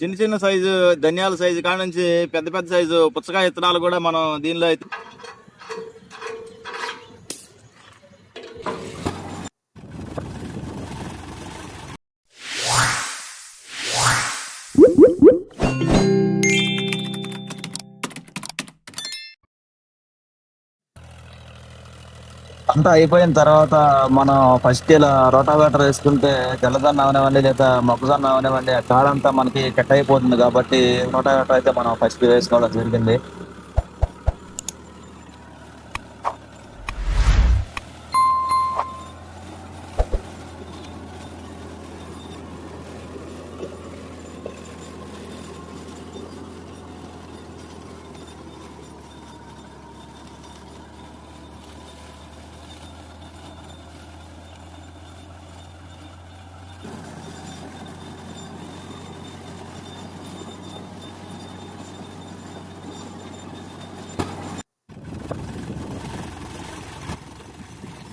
చిన్న చిన్న సైజు ధనియాల సైజు కాడ నుంచి పెద్ద పెద్ద సైజు పుచ్చకాయ విత్తనాలు కూడా మనం దీనిలో అయితే అంతా అయిపోయిన తర్వాత మనం ఫస్ట్ ఇలా రోటావేటర్ వేసుకుంటే తెల్లదన్న అవనివ్వండి లేదా మొక్కజొన్న అవనివ్వండి ఆ కాడంతా మనకి కట్ అయిపోతుంది కాబట్టి రోటావేటర్ అయితే మనం ఫస్ట్ వేసుకోవడం జరిగింది.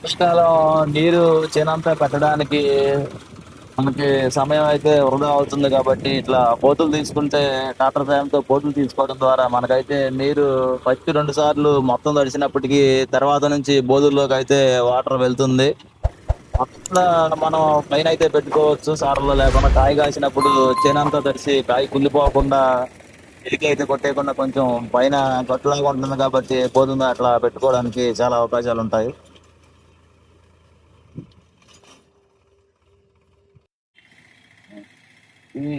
వర్షాకాలం నీరు చేనంతా పెట్టడానికి మనకి సమయం అయితే వృధా అవుతుంది కాబట్టి ఇట్లా పోతులు తీసుకుంటే ట్రాక్టర్ సాయంతో పోతులు తీసుకోవడం ద్వారా మనకైతే నీరు ఫస్ట్ 2 సార్లు మొత్తం తడిసినప్పటికీ తర్వాత నుంచి బోధుల్లోకి అయితే వాటర్ వెళ్తుంది. అట్లా మనం పైన అయితే పెట్టుకోవచ్చు సారలో లేకుండా కాయ కాసినప్పుడు చేనంతా తడిసి కాయ కుళ్ళిపోకుండా ఎలికి అయితే కొట్టేయకుండా కొంచెం పైన గట్టులాగా ఉంటుంది కాబట్టి పోతుంది అట్లా పెట్టుకోవడానికి చాలా అవకాశాలు ఉంటాయి. ఈ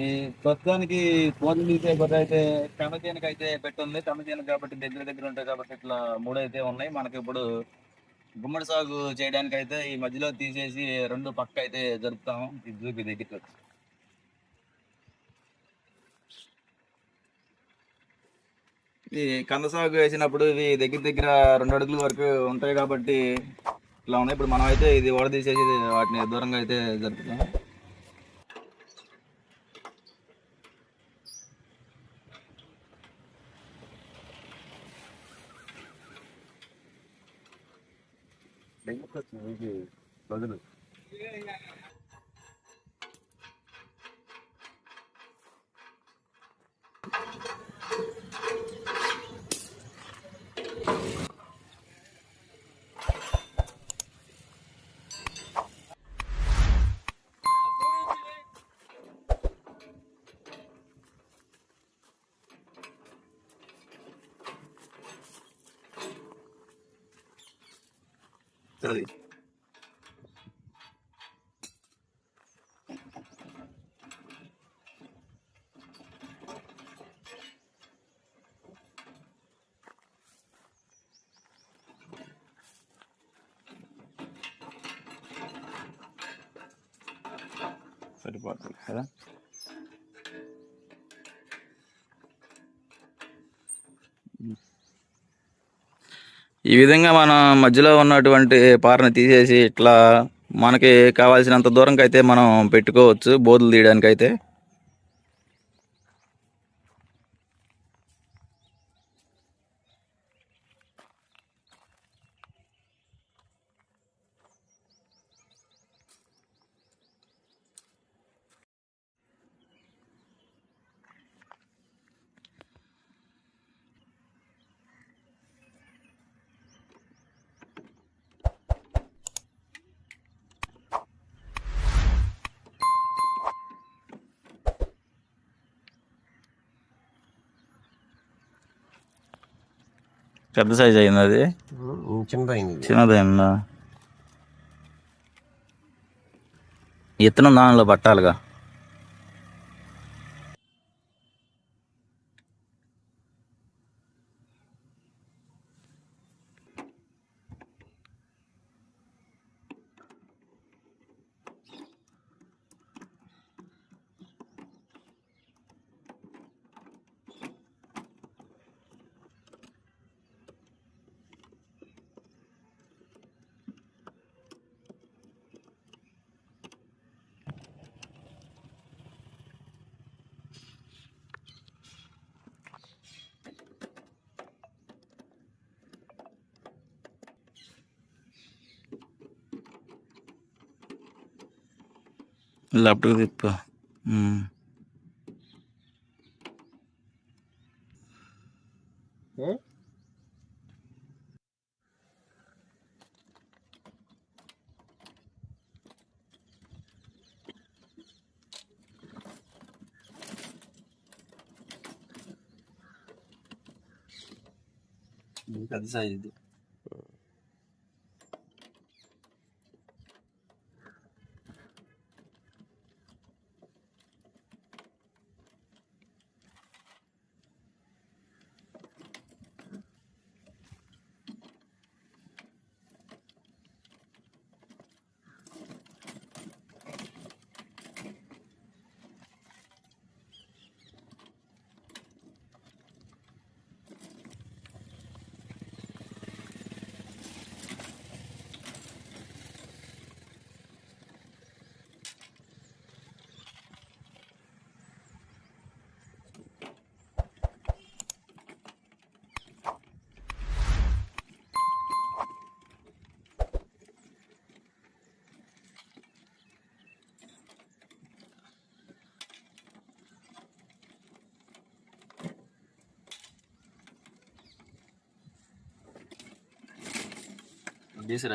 ప్రస్తుతానికి పోతులు తీసే బర్రె అయితే కమచేనుకు అయితే పెట్టుంది. కమచేను కాబట్టి దగ్గర దగ్గర ఉంటాయి కాబట్టి ఇట్లా 3 అయితే ఉన్నాయి. మనకి ఇప్పుడు గుమ్మడి సాగు చేయడానికి అయితే ఈ మధ్యలో తీసేసి 2 పక్క అయితే జరుపుతాము. ఇది చూపి దగ్గరికి వచ్చి ఈ కంద సాగు వేసినప్పుడు ఇవి దగ్గర దగ్గర 2 అడుగుల వరకు ఉంటాయి కాబట్టి ఇట్లా ఉన్నాయి. ఇప్పుడు మనం అయితే ఇది ఓడ తీసేసి వాటిని దూరంగా అయితే జరుపుతాం. బదులు అది సరిపోతుంది కదా. ఈ విధంగా మనం మధ్యలో ఉన్నటువంటి పారను తీసేసి ఇట్లా మనకి కావాల్సినంత దూరంకి అయితే మనం పెట్టుకోవచ్చు బోధులు తీయడానికి అయితే. పెద్ద సైజ్ అయింది అది, చిన్నదైందా? ఇత్తనం దానిలో పట్టాలిగా. లెఫ్ట్కి తిప్పు. పెద్ద సైజ్ ఇది.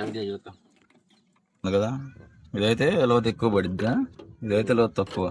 ఐడియా చూద్దాం కదా. ఇదైతే లోతు ఎక్కువ పడిద్దా, ఇదైతే లోతు తక్కువ.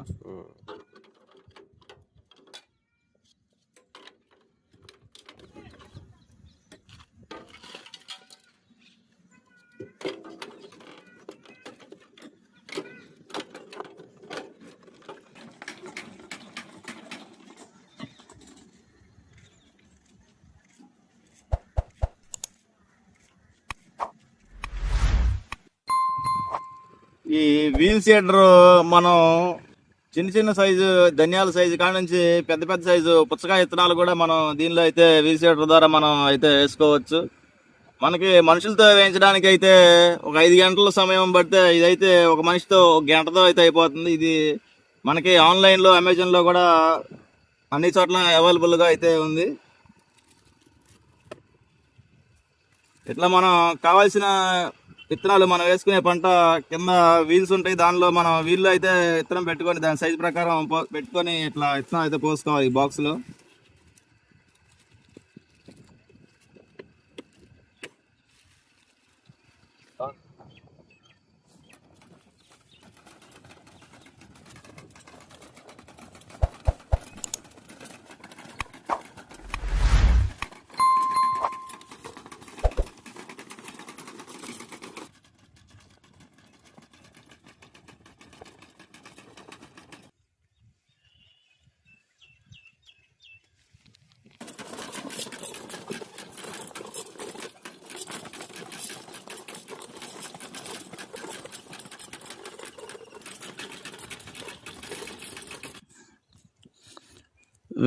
ఈ వీల్ సీడర్ మనం చిన్న చిన్న సైజు ధనియాల సైజు కాడ నుంచి పెద్ద పెద్ద సైజు పుచ్చకాయ విత్తనాలు కూడా మనం దీనిలో అయితే వీల్ సీడర్ ద్వారా మనం అయితే వేసుకోవచ్చు. మనకి మనుషులతో వేయించడానికి అయితే ఒక 5 గంటల సమయం పడితే ఇదైతే ఒక మనిషితో ఒక గంటతో అయితే అయిపోతుంది. ఇది మనకి ఆన్లైన్లో అమెజాన్లో కూడా అన్ని చోట్ల అవైలబుల్గా అయితే ఉంది. ఇట్లా మనం కావాల్సిన విత్తనాలు మనం వేసుకునే పంట కింద వీల్స్ ఉంటాయి, దానిలో మనం వీళ్ళు అయితే విత్తనం పెట్టుకొని దాని సైజు ప్రకారం పెట్టుకొని ఇట్లా విత్తనం అయితే పోసుకోవాలి ఈ బాక్స్లో.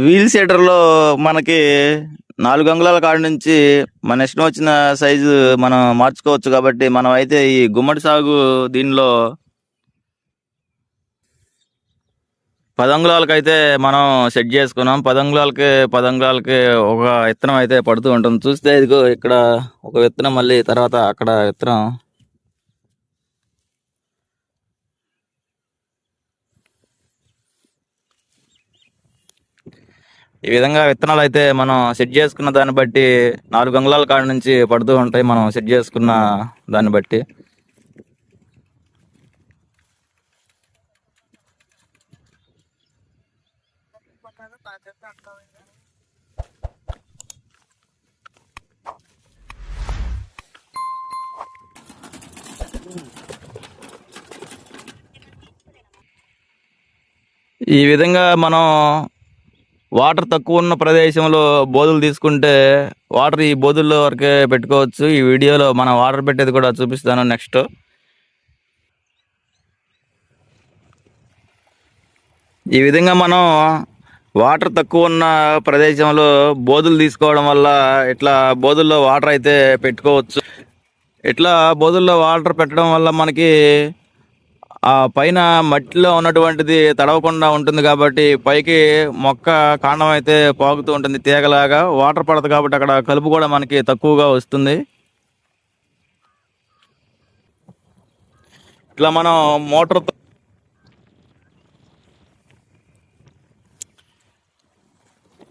వీల్ సీడర్లో మనకి 4 అంగుళాల కాడ నుంచి మన ఇష్టం వచ్చిన సైజు మనం మార్చుకోవచ్చు. కాబట్టి మనం అయితే ఈ గుమ్మడి సాగు దీనిలో 10 అంగుళాలకి అయితే మనం సెట్ చేసుకున్నాం. 10 అంగుళాలకి ఒక విత్తనం అయితే పడుతూ ఉంటుంది. చూస్తే ఇదిగో ఇక్కడ ఒక విత్తనం, మళ్ళీ తర్వాత అక్కడ విత్తనం. ఈ విధంగా విత్తనాలు అయితే మనం సెట్ చేసుకున్న దాన్ని బట్టి 4 అంగుళాల కాడ నుంచి పడుతూ ఉంటాయి, మనం సెట్ చేసుకున్న దాన్ని బట్టి. ఈ విధంగా మనం వాటర్ తక్కువ ఉన్న ప్రదేశంలో బోధులు తీసుకుంటే వాటర్ ఈ బోధుల్లో వరకే పెట్టుకోవచ్చు. ఈ వీడియోలో మనం వాటర్ పెట్టేది కూడా చూపిస్తాను నెక్స్ట్. ఈ విధంగా మనం వాటర్ తక్కువ ఉన్న ప్రదేశంలో బోధులు తీసుకోవడం వల్ల ఇట్లా బోధుల్లో వాటర్ అయితే పెట్టుకోవచ్చు. ఇట్లా బోధుల్లో వాటర్ పెట్టడం వల్ల మనకి ఆ పైన మట్టిలో ఉన్నటువంటిది తడవకుండా ఉంటుంది. కాబట్టి పైకి మొక్క కాండం అయితే పాకుతూ ఉంటుంది తీగలాగా. వాటర్ పడదు కాబట్టి అక్కడ కలుపు కూడా మనకి తక్కువగా వస్తుంది. ఇట్లా మనం మోటార్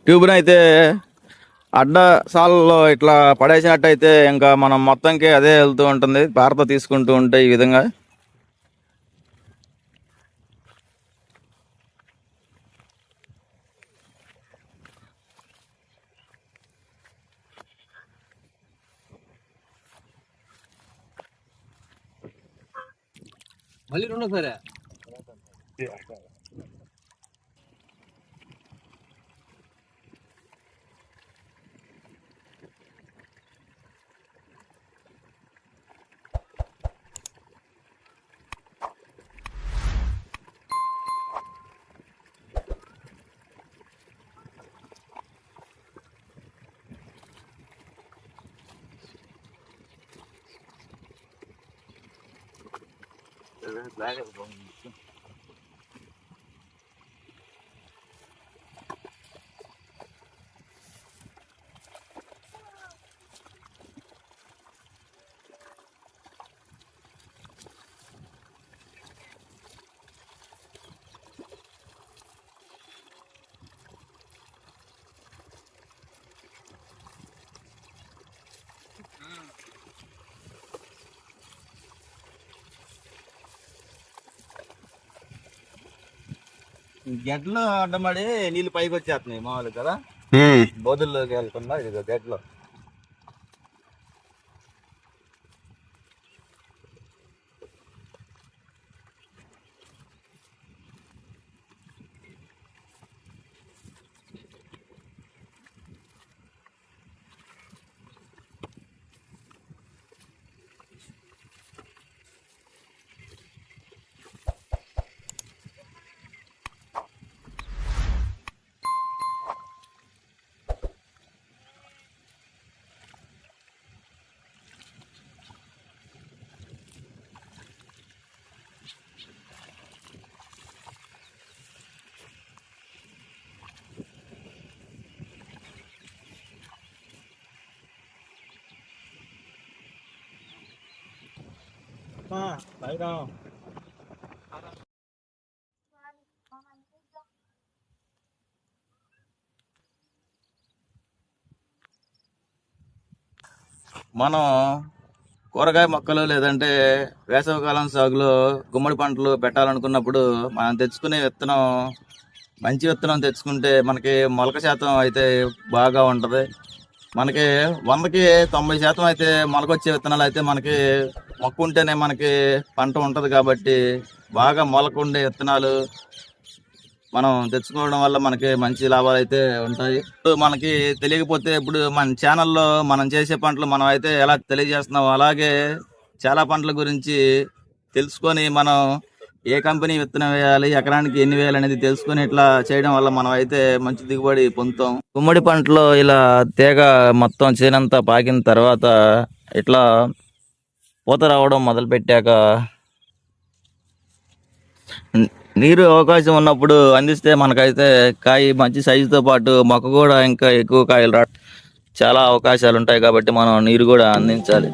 ట్యూబ్ని అయితే అడ్డ సాలలో ఇట్లా పడేసినట్టయితే ఇంకా మనం మొత్తంకి అదే వెళ్తూ ఉంటుంది, భారత తీసుకుంటూ ఉంటే ఈ విధంగా. మళ్ళీ రెండో సరే గెడ్లు అడ్డమడి నీళ్ళు పైకి వచ్చేస్తున్నాయి మామూలు కదా, బోధుల్లోకి వెళ్తుందా ఇది గెడ్లు. మనం కూరగాయ మొక్కలు లేదంటే వేసవికాలం సాగులో గుమ్మడి పంటలు పెట్టాలనుకున్నప్పుడు మనం తెచ్చుకునే విత్తనం మంచి విత్తనం తెచ్చుకుంటే మనకి మొలక శాతం అయితే బాగా ఉంటుంది. మనకి 100కి 90% అయితే మొలకొచ్చే విత్తనాలు అయితే మనకి మొక్క ఉంటేనే మనకి పంట ఉంటుంది. కాబట్టి బాగా మొలక ఉండే విత్తనాలు మనం తెచ్చుకోవడం వల్ల మనకి మంచి లాభాలు అయితే ఉంటాయి. ఇప్పుడు మనకి తెలియకపోతే ఇప్పుడు మన ఛానల్లో మనం చేసే పంటలు మనం అయితే ఎలా తెలియజేస్తున్నాం, అలాగే చాలా పంటల గురించి తెలుసుకొని మనం ఏ కంపెనీ విత్తనం వేయాలి, ఎకరానికి ఎన్ని వేయాలి అనేది తెలుసుకొని ఇట్లా చేయడం వల్ల మనం అయితే మంచి దిగుబడి పొందుతాం. గుమ్మడి పంటలో ఇలా తీగ మొత్తం చేనంతా పాకిన తర్వాత ఇట్లా పూత రావడం మొదలు పెట్టాక నీరు అవకాశం ఉన్నప్పుడు అందిస్తే మనకైతే కాయ మంచి సైజుతో పాటు మొక్క కూడా ఇంకా ఎక్కువ కాయలు చాలా అవకాశాలు ఉంటాయి. కాబట్టి మనం నీరు కూడా అందించాలి.